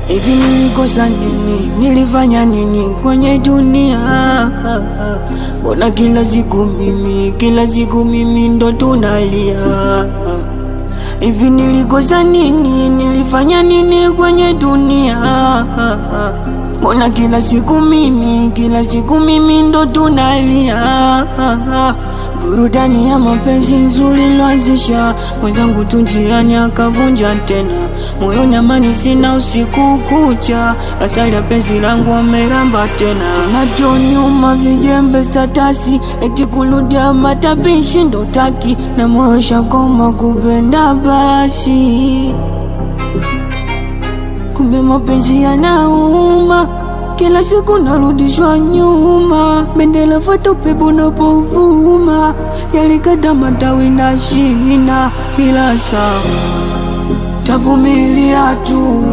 Hivi nilikosa nini? Nilifanya nini kwenye dunia? Mbona kila siku mimi ndo tunalia? Hivi nilikosa nini? Nilifanya nini kwenye dunia? Mbona kila siku mimi ndo tunalia? Burudani ya mapenzi nzuri loanzisha mwenzangu tu njiani akavunja tena. Moyoni amani sina usiku kucha, asali ya penzi langu ameramba tena. Kinachoniuma vijembe statasi, eti kurudia matapishi ndo taki, na moyo shakoma kupenda basi. Kumbe mapenzi yanauma, kila siku narudishwa nyuma. Bendera fuata upepo unapovuma, yalikata matawi na shina, ila sawa tavumilia tu.